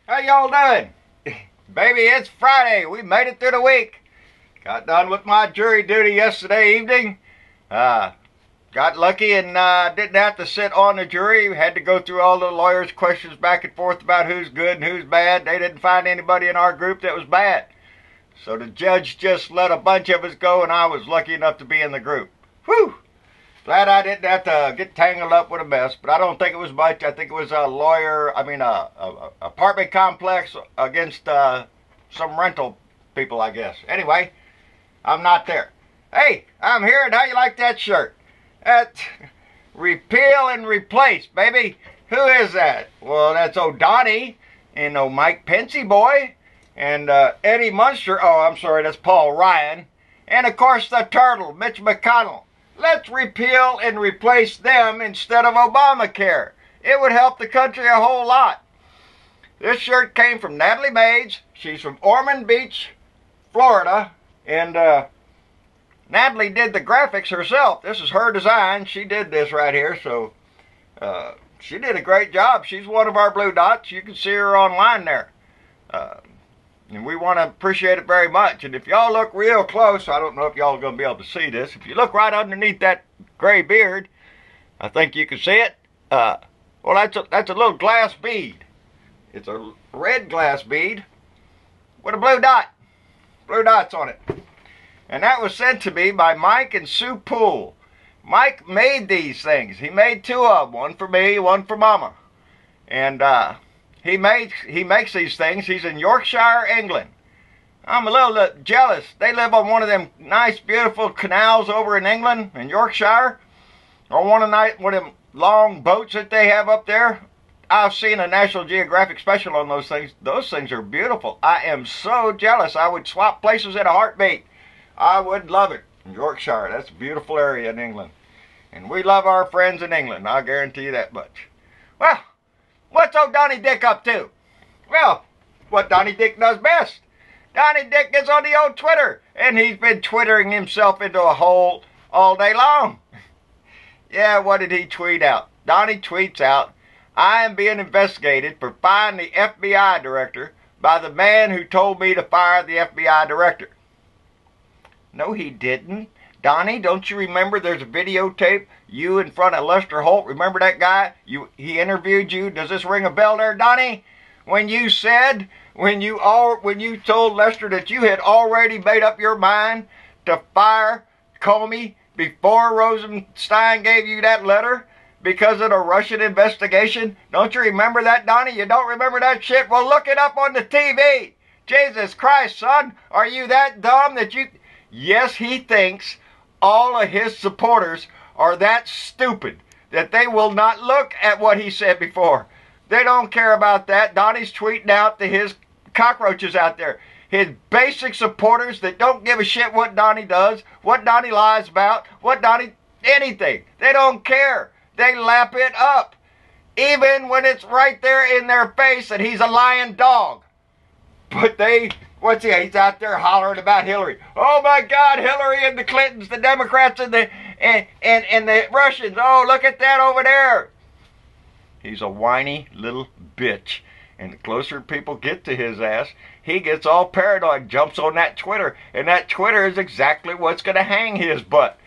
How y'all doing? Baby, it's Friday. We made it through the week. Got done with my jury duty yesterday evening. Got lucky and didn't have to sit on the jury. Had to go through all the lawyers' questions back and forth about who's good and who's bad. They didn't find anybody in our group that was bad. So the judge just let a bunch of us go, and I was lucky enough to be in the group. Whew! Glad I didn't have to get tangled up with a mess, but I don't think it was much. I think it was a apartment complex against some rental people, I guess. Anyway, I'm not there. Hey, I'm here, and how you like that shirt? That's repeal and replace, baby. Who is that? Well, that's old Donnie and old Mike Pensy boy and Eddie Munster. Oh, I'm sorry, that's Paul Ryan. And, of course, the turtle, Mitch McConnell. Let's repeal and replace them instead of Obamacare. It would help the country a whole lot. This shirt came from Natalie Mays. She's from Ormond Beach, Florida. And Natalie did the graphics herself. This is her design. She did this right here. So she did a great job. She's one of our blue dots. You can see her online there. And we want to appreciate it very much. And if y'all look real close, I don't know if y'all are going to be able to see this. If you look right underneath that gray beard, I think you can see it. Well, that's a little glass bead. It's a red glass bead with a blue dot. Blue dots on it. And that was sent to me by Mike and Sue Poole. Mike made these things. He made two of them. One for me, one for Mama. And he makes these things. He's in Yorkshire, England. I'm a little jealous. They live on one of them nice, beautiful canals over in England, in Yorkshire. Or one of them long boats that they have up there. I've seen a National Geographic special on those things. Those things are beautiful. I am so jealous. I would swap places in a heartbeat. I would love it. In Yorkshire, that's a beautiful area in England. And we love our friends in England. I'll guarantee you that much. Well, what's old Donnie Dick up to? Well, what Donnie Dick does best. Donnie Dick gets on the old Twitter, and he's been twittering himself into a hole all day long. Yeah, what did he tweet out? Donnie tweets out, I am being investigated for firing the FBI director by the man who told me to fire the FBI director. No, he didn't. Donnie, don't you remember there's a videotape, you in front of Lester Holt? Remember that guy? He interviewed you. Does this ring a bell there, Donnie? When you said, when you told Lester that you had already made up your mind to fire Comey before Rosenstein gave you that letter because of the Russian investigation? Don't you remember that, Donnie? You don't remember that shit? Well, look it up on the TV. Jesus Christ, son. Are you that dumb that you... Yes, he thinks all of his supporters are that stupid that they will not look at what he said before. They don't care about that. Donnie's tweeting out to his cockroaches out there. His basic supporters that don't give a shit what Donnie does, what Donnie lies about, anything. They don't care. They lap it up. Even when it's right there in their face that he's a lying dog. But he's out there hollering about Hillary. Oh my God, Hillary and the Clintons, the Democrats and the Russians. Oh, look at that over there. He's a whiny little bitch. And the closer people get to his ass, he gets all paranoid, jumps on that Twitter. And that Twitter is exactly what's going to hang his butt.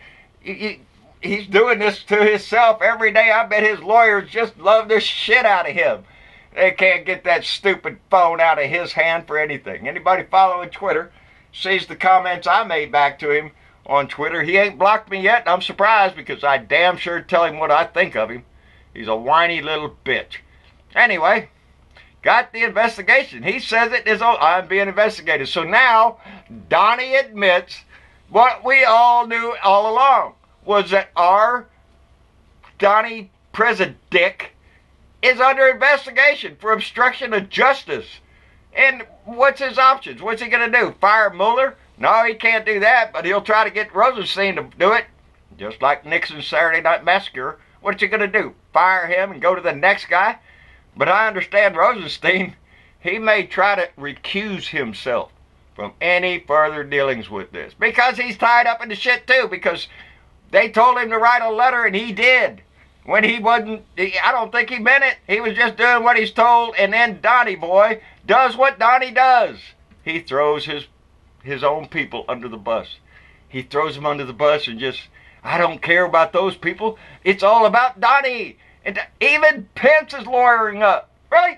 He's doing this to himself every day. I bet his lawyers just love the shit out of him. They can't get that stupid phone out of his hand for anything. Anybody following Twitter sees the comments I made back to him on Twitter. He ain't blocked me yet, and I'm surprised because I damn sure tell him what I think of him. He's a whiny little bitch. Anyway, got the investigation. He says it is, I'm being investigated. So now, Donnie admits what we all knew all along, was that our Donnie President is under investigation for obstruction of justice. And what's his options? What's he going to do? Fire Mueller? No, he can't do that, but he'll try to get Rosenstein to do it. Just like Nixon's Saturday Night Massacre. What's he going to do? Fire him and go to the next guy? But I understand Rosenstein, he may try to recuse himself from any further dealings with this. Because he's tied up in the shit too. Because they told him to write a letter and he did. when he wasn't, I don't think he meant it. He was just doing what he's told, and then Donnie boy does what Donnie does. He throws his own people under the bus. He throws them under the bus and just, I don't care about those people. It's all about Donnie. And even Pence is lawyering up. Really?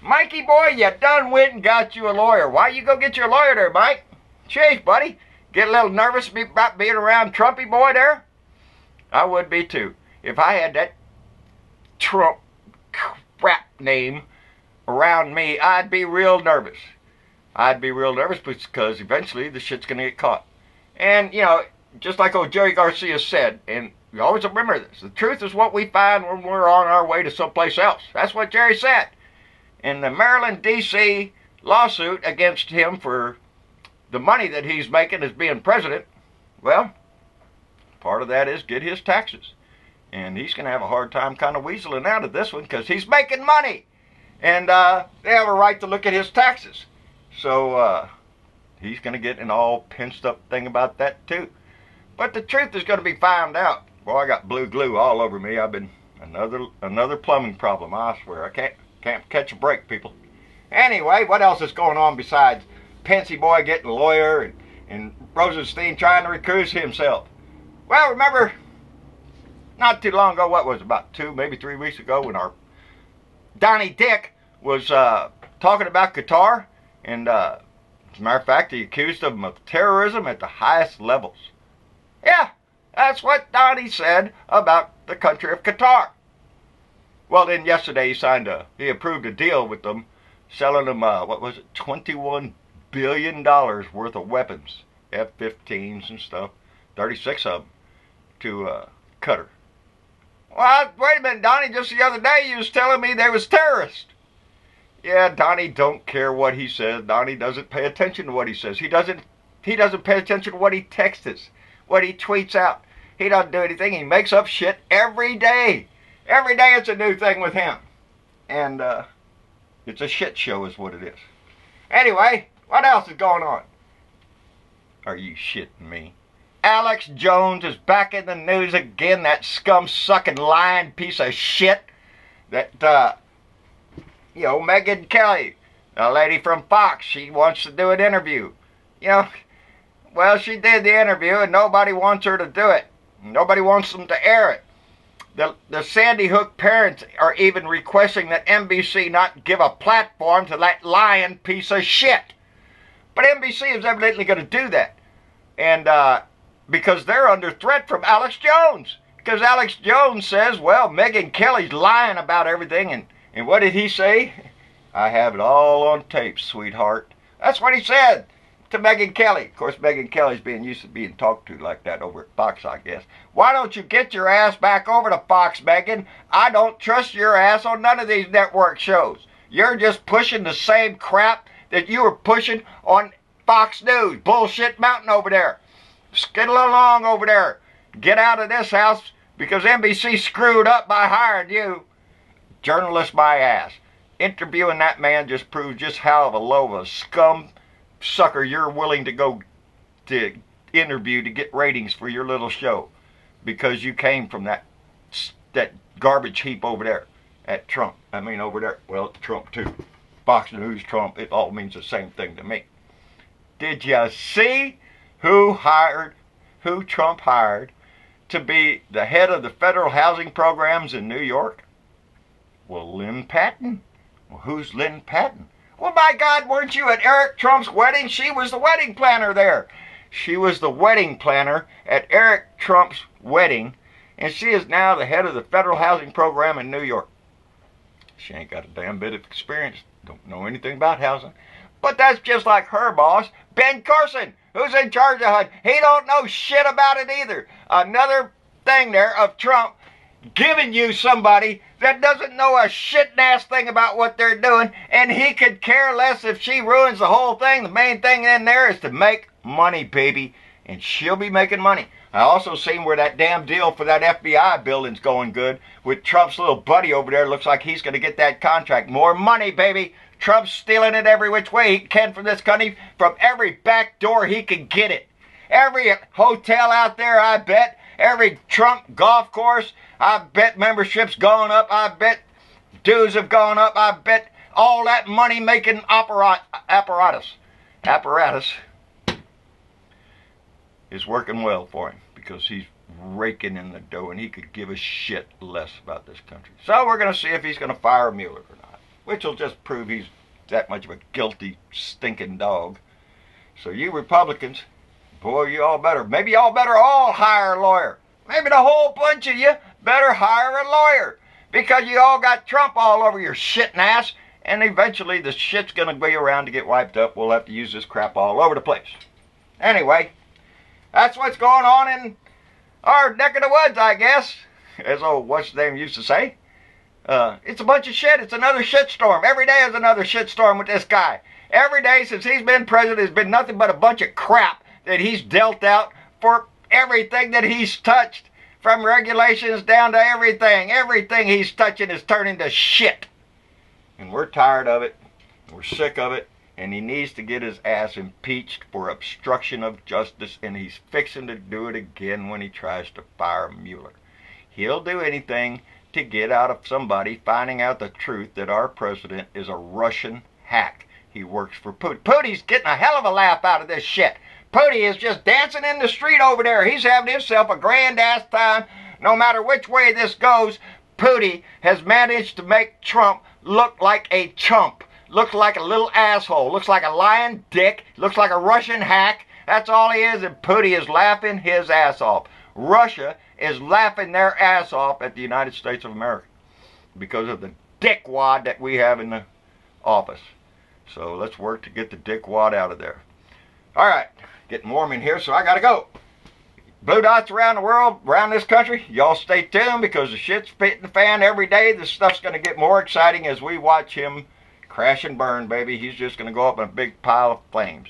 Mikey boy, you done went and got you a lawyer. Why you go get your lawyer there, Mike? Jeez, buddy. Get a little nervous about being around Trumpy boy there? I would be too. If I had that Trump crap name around me, I'd be real nervous. I'd be real nervous because eventually the shit's going to get caught. And, you know, just like old Jerry Garcia said, and you always remember this, the truth is what we find when we're on our way to someplace else. That's what Jerry said. And the Maryland, D.C. lawsuit against him for the money that he's making as being president, well, part of that is get his taxes. And he's going to have a hard time kind of weaseling out of this one because he's making money. And they have a right to look at his taxes. So he's going to get an all pinched up thing about that too. But the truth is going to be found out. Well, I got blue glue all over me. I've been another plumbing problem. I swear I can't catch a break, people. Anyway, what else is going on besides Pensy boy getting a lawyer and Rosenstein trying to recuse himself? Well, remember, not too long ago, what was it, about 2, maybe 3 weeks ago, when our Donnie Dick was talking about Qatar, and as a matter of fact, he accused them of terrorism at the highest levels. Yeah, that's what Donnie said about the country of Qatar. Well, then yesterday he approved a deal with them, selling them, what was it, $21 billion worth of weapons, F-15s and stuff, 36 of them, to Qatar. Well, wait a minute, Donnie, just the other day you was telling me they was terrorists. Yeah, Donnie don't care what he says. Donnie doesn't pay attention to what he says. He doesn't pay attention to what he texts, what he tweets out. He doesn't do anything. He makes up shit every day. Every day it's a new thing with him. And it's a shit show is what it is. Anyway, what else is going on? Are you shitting me? Alex Jones is back in the news again, that scum-sucking lying piece of shit. That, you know, Megyn Kelly, a lady from Fox, she wants to do an interview. You know, well, she did the interview and nobody wants her to do it. Nobody wants them to air it. The Sandy Hook parents are even requesting that NBC not give a platform to that lying piece of shit. But NBC is evidently going to do that. And, because they're under threat from Alex Jones. Because Alex Jones says, well, Megyn Kelly's lying about everything. And what did he say? I have it all on tape, sweetheart. That's what he said to Megyn Kelly. Of course, Megyn Kelly's being used to being talked to like that over at Fox, I guess. Why don't you get your ass back over to Fox, Megyn? I don't trust your ass on none of these network shows. You're just pushing the same crap that you were pushing on Fox News. Bullshit Mountain over there. Skittle along over there. Get out of this house because NBC screwed up by hiring you. Journalist my ass. Interviewing that man just proves just how of a low of a scum sucker you're willing to go to interview to get ratings for your little show. Because you came from that garbage heap over there at Trump. I mean over there. Well, Trump too. Fox News, Trump, it all means the same thing to me. Did you see who Trump hired to be the head of the federal housing programs in New York? Well, Lynn Patton. Well, who's Lynn Patton? Well, my God, weren't you at Eric Trump's wedding? She was the wedding planner there. She was the wedding planner at Eric Trump's wedding, and she is now the head of the federal housing program in New York. She ain't got a damn bit of experience. Don't know anything about housing. But that's just like her boss, Ben Carson, who's in charge of HUD. He don't know shit about it either. Another thing there of Trump giving you somebody that doesn't know a shit-ass thing about what they're doing, and he could care less if she ruins the whole thing. The main thing in there is to make money, baby, and she'll be making money. I also seen where that damn deal for that FBI building's going good with Trump's little buddy over there. Looks like he's going to get that contract. More money, baby. Trump's stealing it every which way he can from this country, from every back door he can get it. Every hotel out there, I bet, Every Trump golf course, I bet membership's gone up. I bet dues have gone up. I bet all that money-making apparatus is working well for him, because he's raking in the dough, and he could give a shit less about this country. So we're going to see if he's going to fire Mueller or not, which will just prove he's that much of a guilty, stinking dog. So you Republicans, boy, maybe y'all better all hire a lawyer. Maybe the whole bunch of you better hire a lawyer, because you all got Trump all over your shitting ass, and eventually the shit's going to be around to get wiped up. We'll have to use this crap all over the place. Anyway, that's what's going on in our neck of the woods, I guess, as old what's-his-name used to say. It's a bunch of shit. It's another shitstorm. Every day is another shitstorm with this guy. Every day since he's been president has been nothing but a bunch of crap that he's dealt out for everything that he's touched, from regulations down to everything. Everything he's touching is turning to shit. And we're tired of it. We're sick of it. And he needs to get his ass impeached for obstruction of justice, and he's fixing to do it again when he tries to fire Mueller. He'll do anything to get out of somebody finding out the truth that our president is a Russian hack. He works for Putin. Putin's getting a hell of a laugh out of this shit. Putin is just dancing in the street over there. He's having himself a grand-ass time. No matter which way this goes, Putin has managed to make Trump look like a chump. Looks like a little asshole. Looks like a lying dick. Looks like a Russian hack. That's all he is, and Putin is laughing his ass off. Russia is laughing their ass off at the United States of America because of the dickwad that we have in the office. So let's work to get the dickwad out of there. All right, getting warm in here, so I gotta go. Blue dots around the world, around this country, y'all stay tuned, because the shit's hitting the fan every day. This stuff's gonna get more exciting as we watch him crash and burn, baby. He's just gonna go up in a big pile of flames.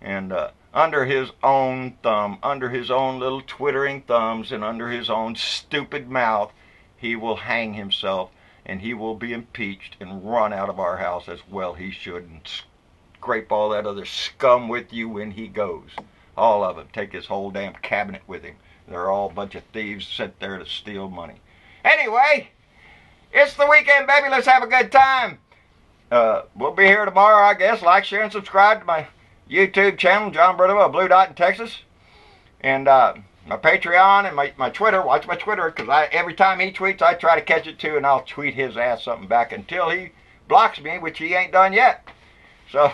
And under his own thumb, under his own little twittering thumbs, and under his own stupid mouth, he will hang himself, and he will be impeached and run out of our house, as well he should, and scrape all that other scum with you when he goes. All of them. Take his whole damn cabinet with him. They're all a bunch of thieves sent there to steal money. Anyway, it's the weekend, baby. Let's have a good time. We'll be here tomorrow, I guess. Like, share, and subscribe to my YouTube channel, John Burdell, Blue Dot in Texas. And my Patreon and my Twitter. Watch my Twitter, because every time he tweets, I try to catch it too, and I'll tweet his ass something back until he blocks me, which he ain't done yet. So,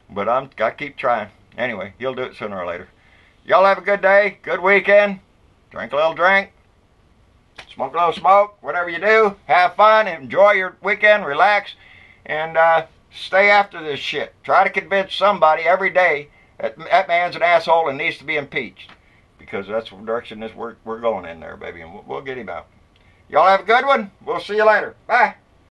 but I keep trying. Anyway, he'll do it sooner or later. Y'all have a good day, good weekend. Drink a little drink, smoke a little smoke, whatever you do. Have fun, enjoy your weekend, relax, and stay after this shit. Try to convince somebody every day that that man's an asshole and needs to be impeached, because that's the direction we're going in there, baby, and we'll get him out. Y'all have a good one. We'll see you later. Bye.